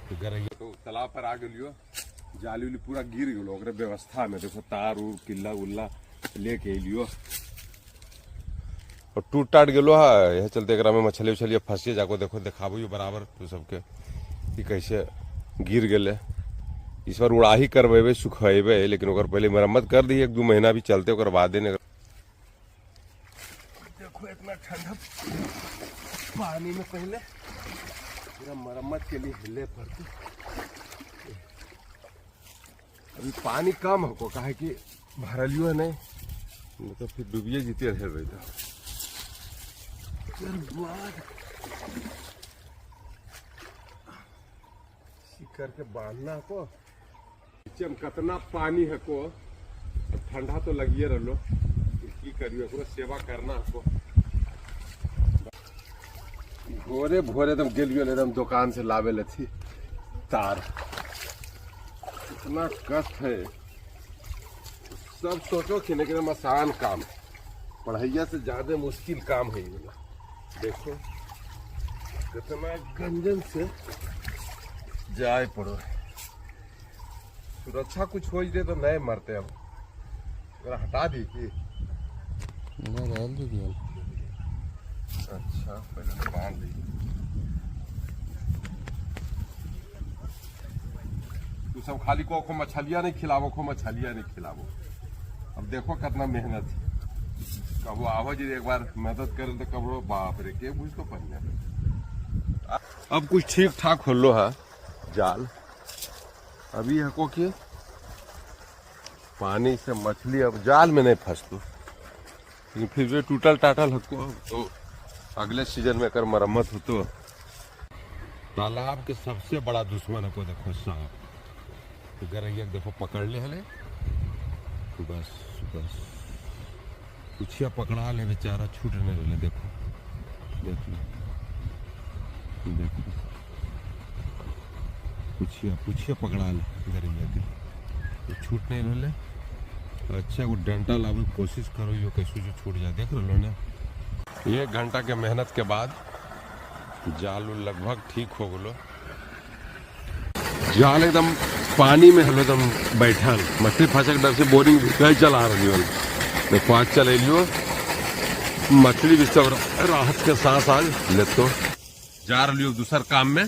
तो तालाब पर आ गलियो, जाली उली पूरा गिर गलो ओकरे व्यवस्था में। देखो तार उर किल्ला उल्ला लेके अलियो और टूट टाट गलो है। यह चलते एकरा में मछली उछली फंसिए जाको देखो दिखाबो बराबर तो सबके कि कैसे गिर गए। इस बार उड़ाही करवेबे सुखेबे, लेकिन ओकर पहले मरम्मत कर दी। 1-2 महीना भी चलते ओकर बाद ने। देखो इतना ठंडा पानी में पहले पूरा मरम्मत के लिए हिले पड़ती। अभी पानी कम हो कहा कि भरलियो है नहीं तो फिर डूबिए जीते रह गई था। करके बांधना को नीचे में कितना पानी है को, ठंडा तो लगिए रहो की करियो सेवा करना को। भोरे भोरे एकदम गेलियो एकदम दुकान से लावे ले थी तार। इतना कष्ट है, सब सोचो कि लेकिन आसान काम, पढ़ाइया से ज्यादा मुश्किल काम है ये। देखो कितना गंजन से जाए पड़ो। सुरक्षा कुछ हो जाए तो नहीं मरते। अब अगर हटा दी कि अच्छा पहले तो बांध दी। तू सब खाली को मछलियां नहीं खिलावो, मछलियां नहीं खिलावो। अब देखो कितना मेहनत है। कबो आवो जी एक बार मदद करे तो कबो बाप रे के बुझ तो पड़। अब कुछ ठीक ठाक होलो है जाल। अभी है को कि पानी से मछली अब जाल में नहीं फंसतू, लेकिन फिर भी टूटल टाटल हको तो अगले सीजन में कर मरम्मत हो। तो तालाब के सबसे बड़ा दुश्मन है को देखो सांप। गरैया देखो पकड़ ले हले, बस बस कुछिया पकड़ा ले बेचारा, छूटने रहे। देखो देखो देखो पूछिए पकड़ा ले गरैया के, तो छूट नहीं रहे। अच्छा वो डंटा लावे कोशिश करो यो कैसे जो छूट जाए। देख लो ना 1 घंटा के मेहनत के बाद जाल लगभग ठीक हो गलो। जाल एकदम पानी में हलो एकदम बैठल, मछली फंसक डर से बोरिंग भी चला रही हो। देखो आज चल लियो, मछली भी सब राहत के सांस आज ले तो जा रही हो दूसर काम में।